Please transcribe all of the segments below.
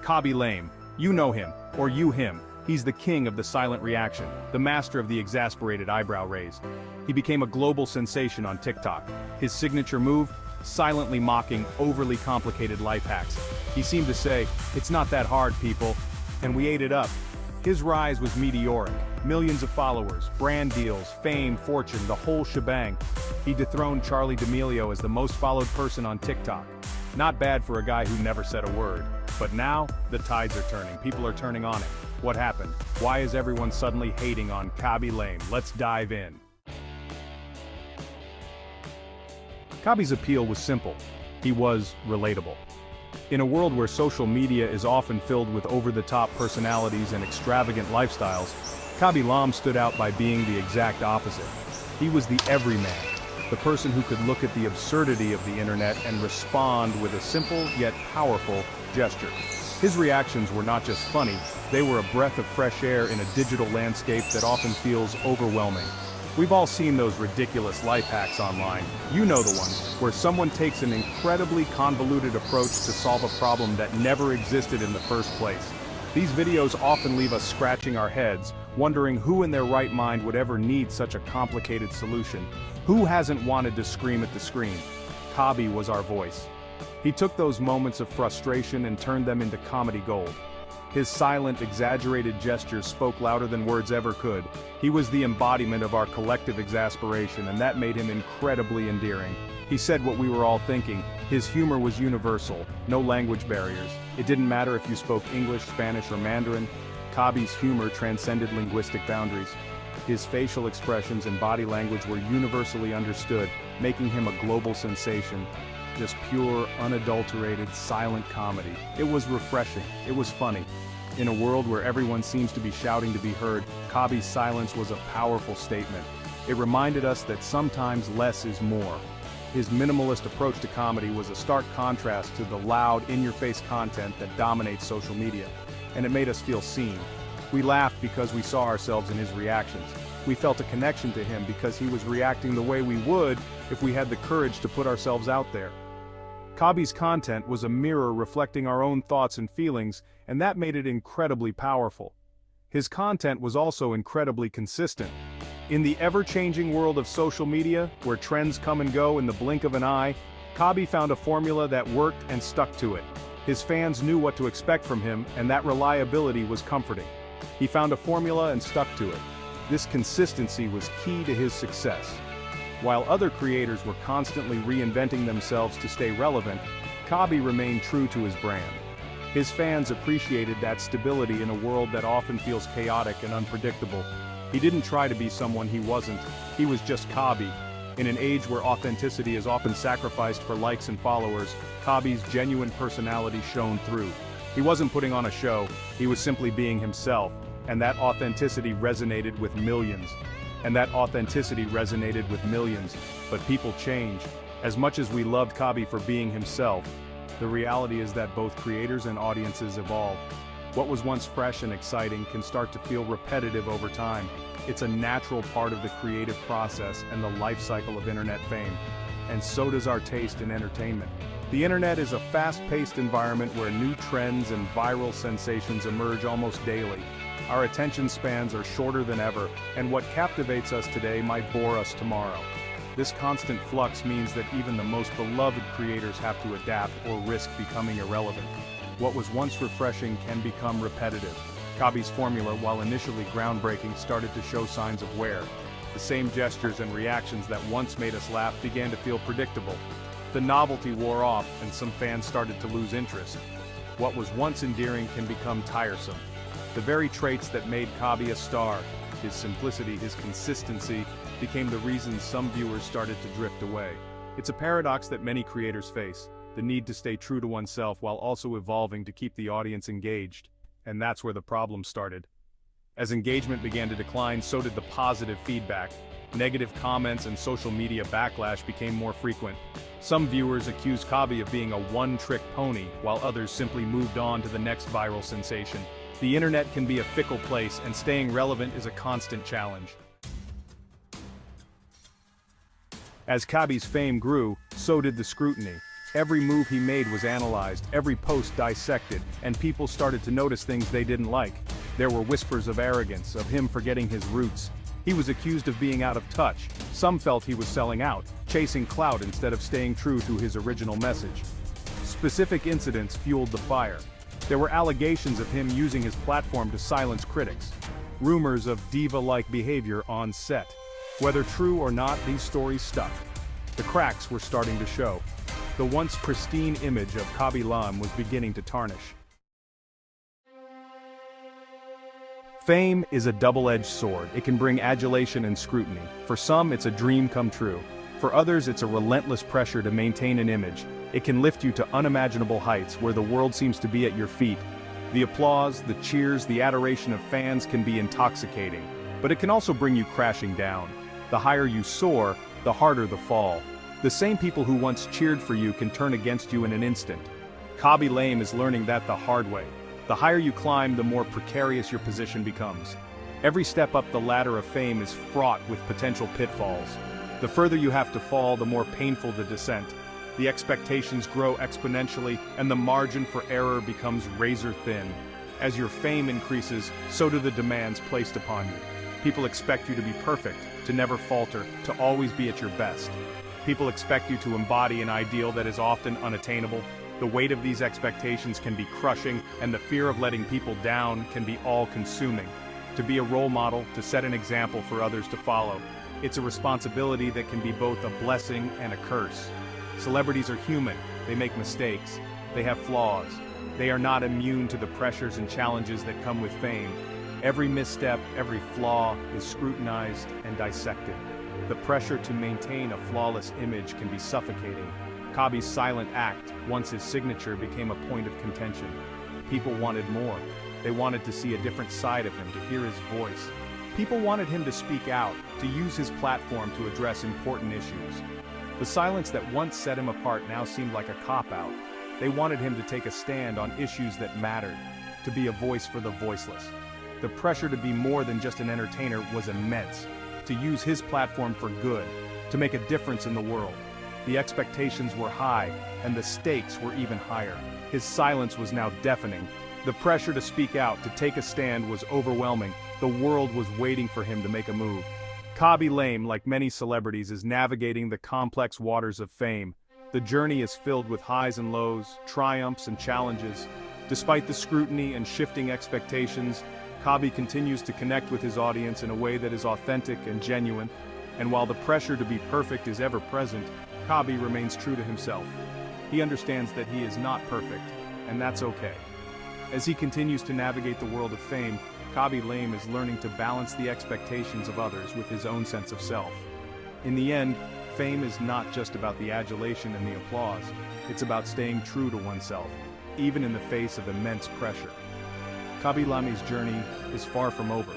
Khaby lame. You know him, or you him. He's the king of the silent reaction, the master of the exasperated eyebrow raise. He became a global sensation on TikTok. His signature move? Silently mocking overly complicated life hacks. He seemed to say, "It's not that hard, people," and we ate it up. His rise was meteoric. Millions of followers, brand deals, fame, fortune, the whole shebang. He dethroned Charli D'Amelio as the most followed person on TikTok. Not bad for a guy who never said a word. But now, the tides are turning. People are turning on him. What happened? Why is everyone suddenly hating on Khaby Lame? Let's dive in. Khaby's appeal was simple. He was relatable. In a world where social media is often filled with over-the-top personalities and extravagant lifestyles, Khaby Lame stood out by being the exact opposite. He was the everyman, the person who could look at the absurdity of the internet and respond with a simple yet powerful gesture. His reactions were not just funny, they were a breath of fresh air in a digital landscape that often feels overwhelming. We've all seen those ridiculous life hacks online. You know the ones, where someone takes an incredibly convoluted approach to solve a problem that never existed in the first place. These videos often leave us scratching our heads, wondering who in their right mind would ever need such a complicated solution. Who hasn't wanted to scream at the screen? Khaby was our voice. He took those moments of frustration and turned them into comedy gold. His silent, exaggerated gestures spoke louder than words ever could. He was the embodiment of our collective exasperation, and that made him incredibly endearing. He said what we were all thinking. His humor was universal, no language barriers. It didn't matter if you spoke English, Spanish, or Mandarin. Khaby's humor transcended linguistic boundaries. His facial expressions and body language were universally understood, making him a global sensation. Just pure, unadulterated, silent comedy. It was refreshing. It was funny. In a world where everyone seems to be shouting to be heard, Khaby's silence was a powerful statement. It reminded us that sometimes less is more. His minimalist approach to comedy was a stark contrast to the loud, in-your-face content that dominates social media. And it made us feel seen. We laughed because we saw ourselves in his reactions. We felt a connection to him because he was reacting the way we would if we had the courage to put ourselves out there. Khaby's content was a mirror reflecting our own thoughts and feelings, and that made it incredibly powerful. His content was also incredibly consistent. In the ever-changing world of social media, where trends come and go in the blink of an eye, Khaby found a formula that worked and stuck to it. His fans knew what to expect from him, and that reliability was comforting. He found a formula and stuck to it. This consistency was key to his success. While other creators were constantly reinventing themselves to stay relevant, Khaby remained true to his brand. His fans appreciated that stability in a world that often feels chaotic and unpredictable. He didn't try to be someone he wasn't, he was just Khaby. In an age where authenticity is often sacrificed for likes and followers, Khaby's genuine personality shone through. He wasn't putting on a show, he was simply being himself, and that authenticity resonated with millions. But people change. As much as we loved Khaby for being himself, the reality is that both creators and audiences evolve. What was once fresh and exciting can start to feel repetitive over time. It's a natural part of the creative process and the life cycle of internet fame. And so does our taste in entertainment. The internet is a fast-paced environment where new trends and viral sensations emerge almost daily. Our attention spans are shorter than ever, and what captivates us today might bore us tomorrow. This constant flux means that even the most beloved creators have to adapt or risk becoming irrelevant. What was once refreshing can become repetitive. Khaby's formula, while initially groundbreaking, started to show signs of wear. The same gestures and reactions that once made us laugh began to feel predictable. The novelty wore off, and some fans started to lose interest. What was once endearing can become tiresome. The very traits that made Khaby a star, his simplicity, his consistency, became the reason some viewers started to drift away. It's a paradox that many creators face, the need to stay true to oneself while also evolving to keep the audience engaged. And that's where the problem started. As engagement began to decline, so did the positive feedback. Negative comments and social media backlash became more frequent. Some viewers accused Khaby of being a one-trick pony, while others simply moved on to the next viral sensation. The internet can be a fickle place, and staying relevant is a constant challenge. As Khaby's fame grew, so did the scrutiny. Every move he made was analyzed, every post dissected, and people started to notice things they didn't like. There were whispers of arrogance, of him forgetting his roots. He was accused of being out of touch. Some felt he was selling out, chasing clout instead of staying true to his original message. Specific incidents fueled the fire. There were allegations of him using his platform to silence critics. Rumors of diva-like behavior on set. Whether true or not, these stories stuck. The cracks were starting to show. The once pristine image of Khaby was beginning to tarnish. Fame is a double-edged sword. It can bring adulation and scrutiny. For some, it's a dream come true. For others, it's a relentless pressure to maintain an image. It can lift you to unimaginable heights where the world seems to be at your feet. The applause, the cheers, the adoration of fans can be intoxicating, but it can also bring you crashing down. The higher you soar, the harder the fall. The same people who once cheered for you can turn against you in an instant. Khaby is learning that the hard way. The higher you climb, the more precarious your position becomes. Every step up the ladder of fame is fraught with potential pitfalls. The further you have to fall, the more painful the descent. The expectations grow exponentially, and the margin for error becomes razor thin. As your fame increases, so do the demands placed upon you. People expect you to be perfect, to never falter, to always be at your best. People expect you to embody an ideal that is often unattainable. The weight of these expectations can be crushing, and the fear of letting people down can be all-consuming. To be a role model, to set an example for others to follow, it's a responsibility that can be both a blessing and a curse. Celebrities are human. They make mistakes. They have flaws. They are not immune to the pressures and challenges that come with fame. Every misstep, every flaw is scrutinized and dissected. The pressure to maintain a flawless image can be suffocating. Khaby's silent act, once his signature, became a point of contention. People wanted more. They wanted to see a different side of him, to hear his voice. People wanted him to speak out, to use his platform to address important issues. The silence that once set him apart now seemed like a cop-out. They wanted him to take a stand on issues that mattered, to be a voice for the voiceless. The pressure to be more than just an entertainer was immense, to use his platform for good, to make a difference in the world. The expectations were high, and the stakes were even higher. His silence was now deafening. The pressure to speak out, to take a stand, was overwhelming. The world was waiting for him to make a move. Khaby, like many celebrities, is navigating the complex waters of fame. The journey is filled with highs and lows, triumphs and challenges. Despite the scrutiny and shifting expectations, Khaby continues to connect with his audience in a way that is authentic and genuine. And while the pressure to be perfect is ever present, Khaby remains true to himself. He understands that he is not perfect, and that's okay. As he continues to navigate the world of fame, Khaby is learning to balance the expectations of others with his own sense of self. In the end, fame is not just about the adulation and the applause. It's about staying true to oneself, even in the face of immense pressure. Khaby's journey is far from over.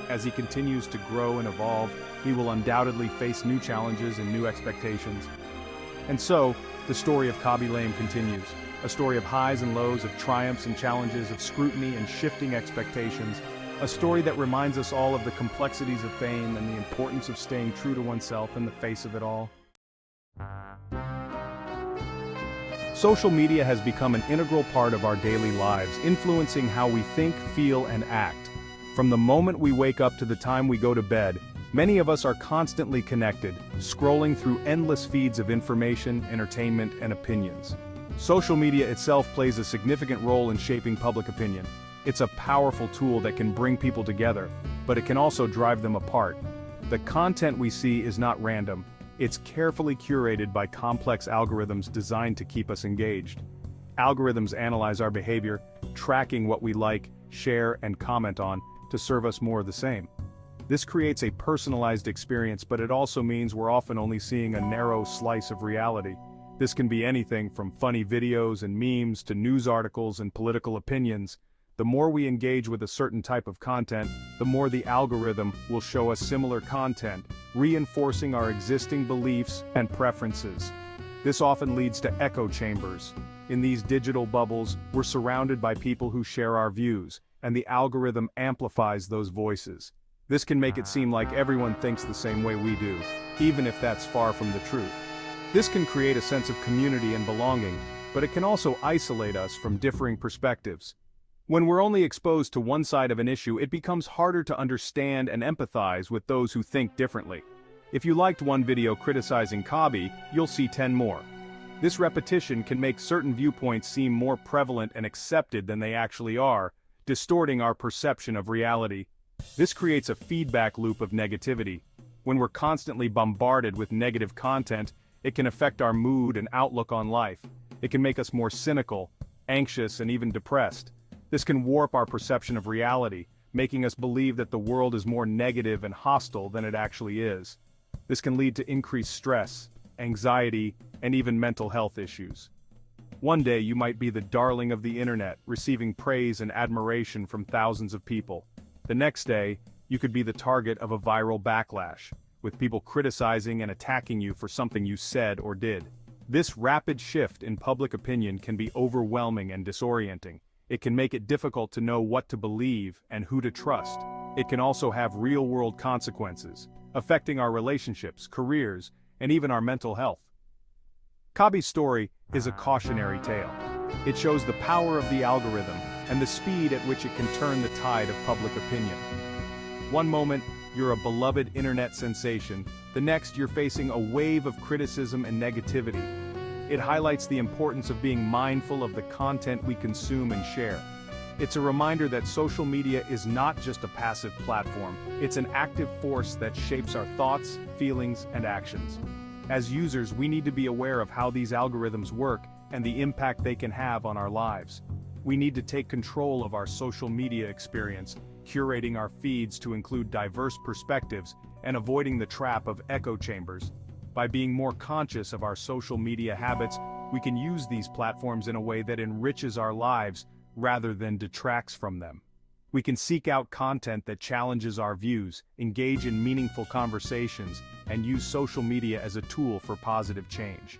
As he continues to grow and evolve, he will undoubtedly face new challenges and new expectations. And so, the story of Khaby continues. A story of highs and lows, of triumphs and challenges, of scrutiny and shifting expectations. A story that reminds us all of the complexities of fame and the importance of staying true to oneself in the face of it all. Social media has become an integral part of our daily lives, influencing how we think, feel, and act. From the moment we wake up to the time we go to bed, many of us are constantly connected, scrolling through endless feeds of information, entertainment, and opinions. Social media itself plays a significant role in shaping public opinion. It's a powerful tool that can bring people together, but it can also drive them apart. The content we see is not random. It's carefully curated by complex algorithms designed to keep us engaged. Algorithms analyze our behavior, tracking what we like, share, and comment on, to serve us more of the same. This creates a personalized experience, but it also means we're often only seeing a narrow slice of reality. This can be anything from funny videos and memes to news articles and political opinions. The more we engage with a certain type of content, the more the algorithm will show us similar content, reinforcing our existing beliefs and preferences. This often leads to echo chambers. In these digital bubbles, we're surrounded by people who share our views, and the algorithm amplifies those voices. This can make it seem like everyone thinks the same way we do, even if that's far from the truth. This can create a sense of community and belonging, but it can also isolate us from differing perspectives. When we're only exposed to one side of an issue, it becomes harder to understand and empathize with those who think differently. If you liked one video criticizing Khaby, you'll see 10 more. This repetition can make certain viewpoints seem more prevalent and accepted than they actually are, distorting our perception of reality. This creates a feedback loop of negativity. When we're constantly bombarded with negative content, it can affect our mood and outlook on life. It can make us more cynical, anxious, and even depressed. This can warp our perception of reality, making us believe that the world is more negative and hostile than it actually is. This can lead to increased stress, anxiety, and even mental health issues. One day you might be the darling of the internet, receiving praise and admiration from thousands of people. The next day, you could be the target of a viral backlash, with people criticizing and attacking you for something you said or did. This rapid shift in public opinion can be overwhelming and disorienting. It can make it difficult to know what to believe and who to trust. It can also have real-world consequences, affecting our relationships, careers, and even our mental health. Khaby's story is a cautionary tale. It shows the power of the algorithm and the speed at which it can turn the tide of public opinion. One moment, you're a beloved internet sensation. The next, you're facing a wave of criticism and negativity. It highlights the importance of being mindful of the content we consume and share. It's a reminder that social media is not just a passive platform, it's an active force that shapes our thoughts, feelings, and actions. As users, we need to be aware of how these algorithms work and the impact they can have on our lives. We need to take control of our social media experience, curating our feeds to include diverse perspectives and avoiding the trap of echo chambers. By being more conscious of our social media habits, we can use these platforms in a way that enriches our lives rather than detracts from them. We can seek out content that challenges our views, engage in meaningful conversations, and use social media as a tool for positive change.